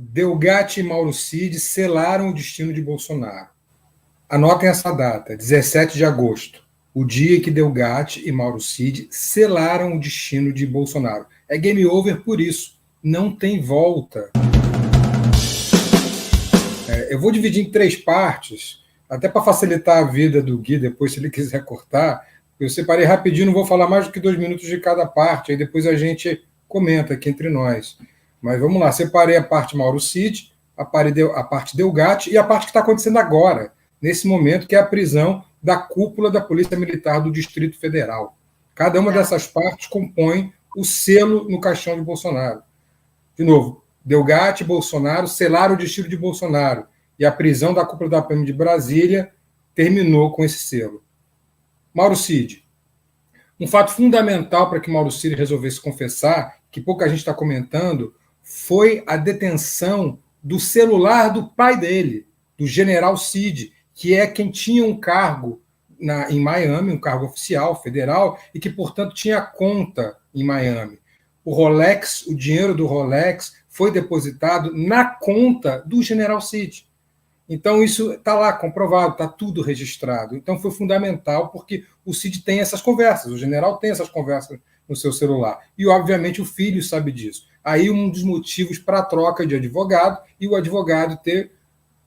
Delgatti e Mauro Cid selaram o destino de Bolsonaro. Anotem essa data, 17 de agosto, o dia em que Delgatti e Mauro Cid selaram o destino de Bolsonaro. É game over por isso, não tem volta. Eu vou dividir em 3 partes, até para facilitar a vida do Gui, depois, se ele quiser cortar. Eu separei rapidinho, não vou falar mais do que 2 minutos de cada parte, aí depois a gente comenta aqui entre nós. Mas vamos lá, separei a parte Mauro Cid, a parte Delgatti e a parte que está acontecendo agora, nesse momento, que é a prisão da cúpula da Polícia Militar do Distrito Federal. Cada uma dessas partes compõe o selo no caixão de Bolsonaro. De novo, Delgatti e Bolsonaro selaram o destino de Bolsonaro, e a prisão da cúpula da PM de Brasília terminou com esse selo. Mauro Cid. Um fato fundamental para que Mauro Cid resolvesse confessar, que pouca gente está comentando, foi a detenção do celular do pai dele, do general Cid, que é quem tinha um cargo em Miami, um cargo oficial, federal, e que, portanto, tinha conta em Miami. O Rolex, o dinheiro do Rolex, foi depositado na conta do general Cid. Então, isso está lá, comprovado, está tudo registrado. Então, foi fundamental, porque o Cid tem essas conversas, o general tem essas conversas no seu celular. E, obviamente, o filho sabe disso. Aí, um dos motivos para a troca de advogado e o advogado ter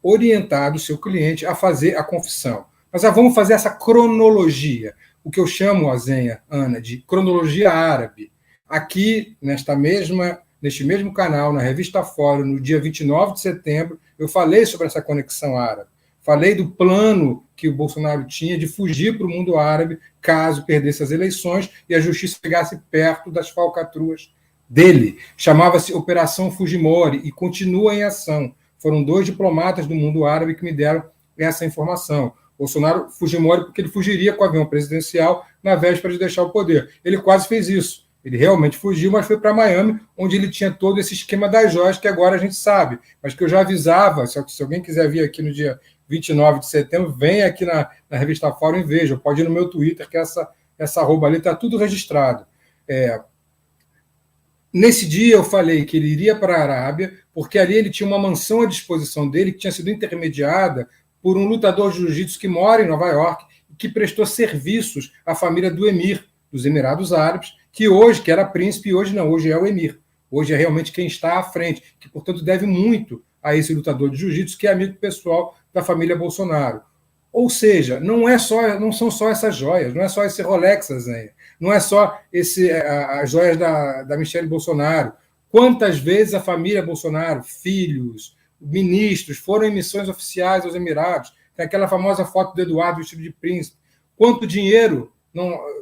orientado o seu cliente a fazer a confissão. Mas vamos fazer essa cronologia, o que eu chamo, Azenha, Ana, de cronologia árabe. Aqui, neste mesmo canal, na revista Fórum, no dia 29 de setembro, eu falei sobre essa conexão árabe. Falei do plano que o Bolsonaro tinha de fugir para o mundo árabe caso perdesse as eleições e a justiça chegasse perto das falcatruas dele. Chamava-se Operação Fujimori e continua em ação. Foram 2 diplomatas do mundo árabe que me deram essa informação. Bolsonaro Fujimori porque ele fugiria com o avião presidencial na véspera de deixar o poder. Ele quase fez isso. Ele realmente fugiu, mas foi para Miami, onde ele tinha todo esse esquema das joias, que agora a gente sabe, mas que eu já avisava, se alguém quiser vir aqui no dia 29 de setembro, vem aqui na revista Fórum e veja, pode ir no meu Twitter, que essa arroba ali está tudo registrado. Nesse dia eu falei que ele iria para a Arábia, porque ali ele tinha uma mansão à disposição dele, que tinha sido intermediada por um lutador de jiu-jitsu que mora em Nova York, e que prestou serviços à família do Emir, dos Emirados Árabes, que era príncipe, e hoje não, hoje é o Emir. Hoje é realmente quem está à frente, que, portanto, deve muito a esse lutador de jiu-jitsu, que é amigo pessoal da família Bolsonaro. Ou seja, não são só essas joias, não é só esse Rolex, Azenha, não é só as joias da Michelle Bolsonaro. Quantas vezes a família Bolsonaro, filhos, ministros, foram em missões oficiais aos Emirados? Tem aquela famosa foto do Eduardo vestido de príncipe. Quanto dinheiro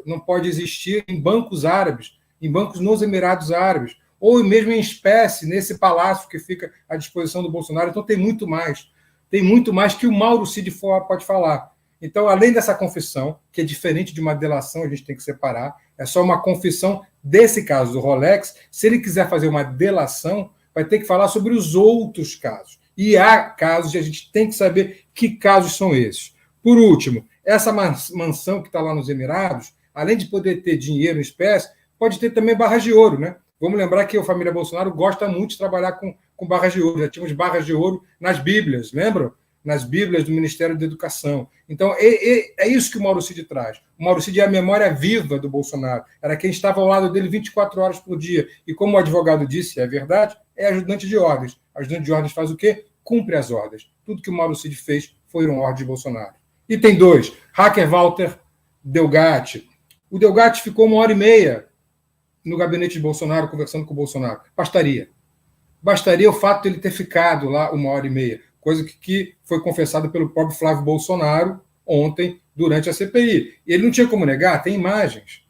não pode existir em bancos árabes, em bancos nos Emirados Árabes, ou mesmo em espécie, nesse palácio que fica à disposição do Bolsonaro? Então tem muito mais que o Mauro Cid pode falar. Então, além dessa confissão, que é diferente de uma delação, a gente tem que separar, é só uma confissão desse caso do Rolex. Se ele quiser fazer uma delação, vai ter que falar sobre os outros casos. E há casos, e a gente tem que saber que casos são esses. Por último, essa mansão que está lá nos Emirados, além de poder ter dinheiro em espécie, pode ter também barras de ouro, né? Vamos lembrar que a família Bolsonaro gosta muito de trabalhar com barras de ouro. Já tínhamos barras de ouro nas Bíblias, lembram? Nas Bíblias do Ministério da Educação. Então, é isso que o Mauro Cid traz. O Mauro Cid é a memória viva do Bolsonaro. Era quem estava ao lado dele 24 horas por dia. E como o advogado disse, é verdade, é ajudante de ordens. Ajudante de ordens faz o quê? Cumpre as ordens. Tudo que o Mauro Cid fez foram ordens de Bolsonaro. Item 2, hacker Walter Delgatti. O Delgatti ficou 1h30 no gabinete de Bolsonaro, conversando com o Bolsonaro. Bastaria o fato de ele ter ficado lá 1h30, coisa que foi confessada pelo próprio Flávio Bolsonaro ontem, durante a CPI. E ele não tinha como negar, tem imagens.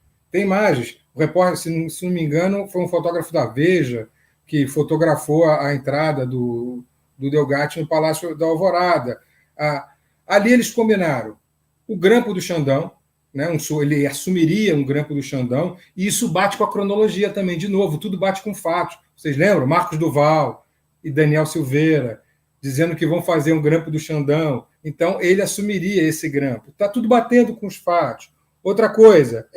O repórter, se não me engano, foi um fotógrafo da Veja, que fotografou a entrada do Delgatti no Palácio da Alvorada. Ali eles combinaram o grampo do Xandão, né, ele assumiria um grampo do Xandão, e isso bate com a cronologia também, de novo, tudo bate com fatos. Vocês lembram? Marcos Duval e Daniel Silveira dizendo que vão fazer um grampo do Xandão. Então, ele assumiria esse grampo. Está tudo batendo com os fatos. Outra coisa,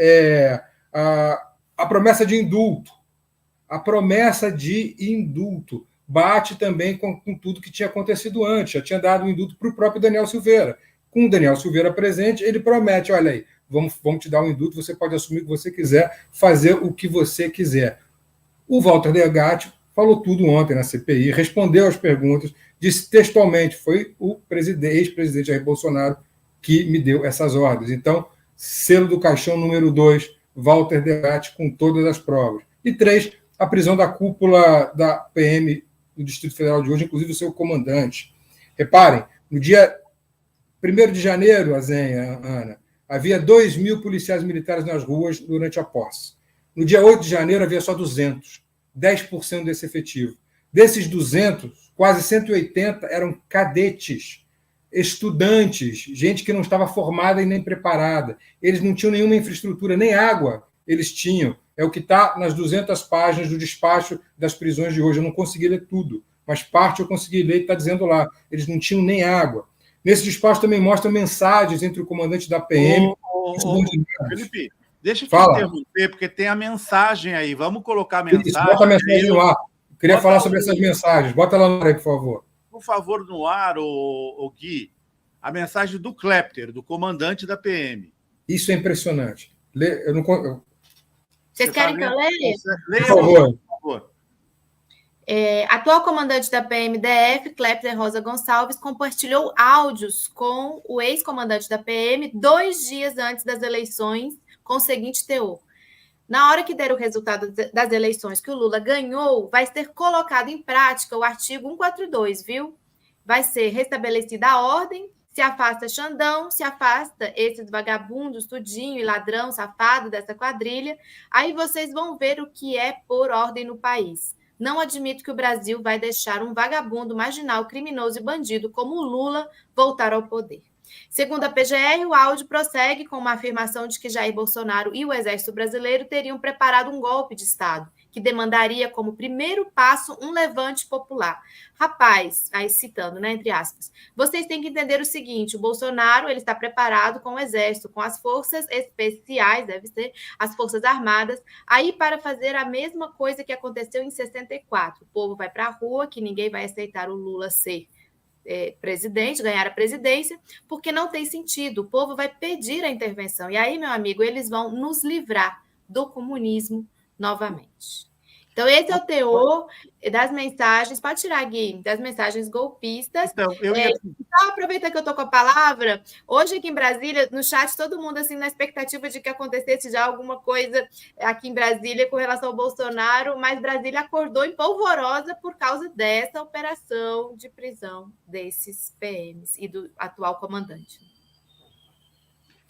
a promessa de indulto. A promessa de indulto. bate também com tudo que tinha acontecido antes. Já tinha dado um indulto para o próprio Daniel Silveira. Com o Daniel Silveira presente, ele promete, olha aí, vamos te dar um indulto, você pode assumir o que você quiser, fazer o que você quiser. O Walter Delgatti falou tudo ontem na CPI, respondeu às perguntas, disse textualmente, foi o ex-presidente Jair Bolsonaro que me deu essas ordens. Então, selo do caixão número 2, Walter Delgatti com todas as provas. E 3, a prisão da cúpula da PM do Distrito Federal de hoje, inclusive o seu comandante. Reparem, no dia 1º de janeiro, Azenha, Ana, havia 2.000 policiais militares nas ruas durante a posse. No dia 8 de janeiro, havia só 200, 10% desse efetivo. Desses 200, quase 180 eram cadetes, estudantes, gente que não estava formada e nem preparada. Eles não tinham nenhuma infraestrutura, nem água eles tinham. É o que está nas 200 páginas do despacho das prisões de hoje. Eu não consegui ler tudo, mas parte eu consegui ler e está dizendo lá. Eles não tinham nem água. Nesse despacho também mostra mensagens entre o comandante da PM e os bandidos. Felipe, deixa eu te interromper, porque tem a mensagem aí. Vamos colocar a mensagem. Isso, bota a mensagem no ar. Eu queria falar sobre essas mensagens. Bota ela no ar aí, por favor. Por favor, no ar, Gui, a mensagem do Klepter, do comandante da PM. Isso é impressionante. Eu não... Vocês querem que eu leia? Por favor. Atual comandante da PMDF, Klepter Rosa Gonçalves, compartilhou áudios com o ex-comandante da PM 2 dias antes das eleições, com o seguinte teor: na hora que der o resultado das eleições que o Lula ganhou, vai ser colocado em prática o artigo 142, viu? Vai ser restabelecida a ordem, se afasta Xandão, se afasta esses vagabundos, tudinho e ladrão, safado dessa quadrilha, aí vocês vão ver o que é pôr ordem no país. Não admito que o Brasil vai deixar um vagabundo marginal, criminoso e bandido como o Lula voltar ao poder. Segundo a PGR, o áudio prossegue com uma afirmação de que Jair Bolsonaro e o Exército Brasileiro teriam preparado um golpe de Estado, que demandaria como primeiro passo um levante popular. Rapaz, aí citando, né, entre aspas, vocês têm que entender o seguinte: o Bolsonaro ele está preparado com o Exército, com as forças especiais, deve ser, as Forças Armadas, aí para fazer a mesma coisa que aconteceu em 64. O povo vai para a rua, que ninguém vai aceitar o Lula ser presidente, ganhar a presidência, porque não tem sentido. O povo vai pedir a intervenção. E aí, meu amigo, eles vão nos livrar do comunismo novamente. Então, esse é o teor das mensagens, pode tirar, Gui, das mensagens golpistas. Então, só aproveitar que eu estou com a palavra, hoje aqui em Brasília, no chat, todo mundo assim na expectativa de que acontecesse já alguma coisa aqui em Brasília com relação ao Bolsonaro, mas Brasília acordou em polvorosa por causa dessa operação de prisão desses PMs e do atual comandante.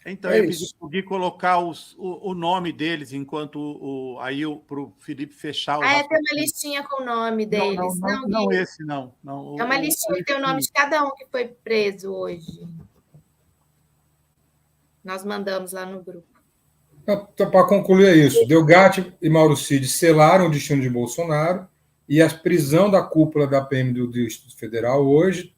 Então, eu pedi para o Gui colocar o nome deles enquanto para o Felipe fechar o. Tem uma listinha com o nome deles. Não, esse não. É uma listinha que tem o nome de cada um que foi preso hoje. Nós mandamos lá no grupo. Para concluir é isso. Delgatti e Mauro Cid selaram o destino de Bolsonaro e a prisão da cúpula da PM do Distrito Federal hoje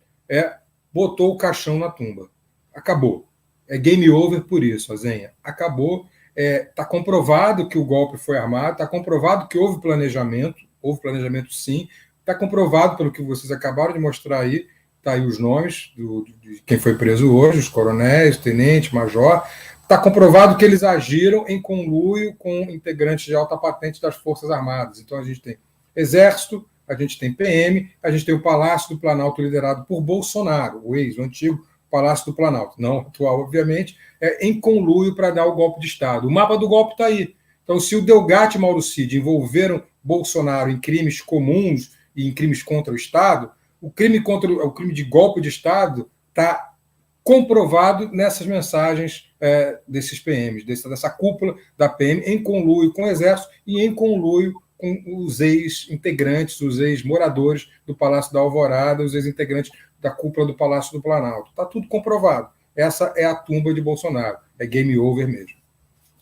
botou o caixão na tumba. Acabou. É game over por isso, Azenha. Acabou. Está comprovado que o golpe foi armado, está comprovado que houve planejamento sim, está comprovado pelo que vocês acabaram de mostrar aí, está aí os nomes de quem foi preso hoje, os coronéis, tenente, major, está comprovado que eles agiram em conluio com integrantes de alta patente das Forças Armadas. Então a gente tem Exército, a gente tem PM, a gente tem o Palácio do Planalto liderado por Bolsonaro, o antigo Palácio do Planalto, não atual, obviamente, em conluio para dar o golpe de Estado. O mapa do golpe está aí. Então, se o Delgatti e Mauro Cid envolveram Bolsonaro em crimes comuns e em crimes contra o Estado, o crime de golpe de Estado está comprovado nessas mensagens desses PMs, dessa cúpula da PM, em conluio com o Exército e em conluio com os ex-integrantes, os ex-moradores do Palácio da Alvorada, os ex-integrantes da cúpula do Palácio do Planalto. Está tudo comprovado. Essa é a tumba de Bolsonaro. É game over mesmo.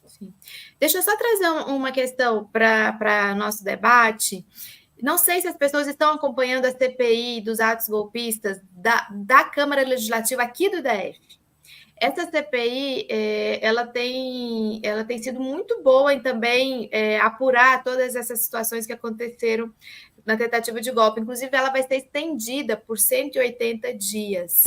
Sim. Deixa eu só trazer uma questão para nosso debate. Não sei se as pessoas estão acompanhando a CPI dos atos golpistas da Câmara Legislativa aqui do DF. Essa CPI ela tem sido muito boa em também apurar todas essas situações que aconteceram na tentativa de golpe. Inclusive, ela vai ser estendida por 180 dias.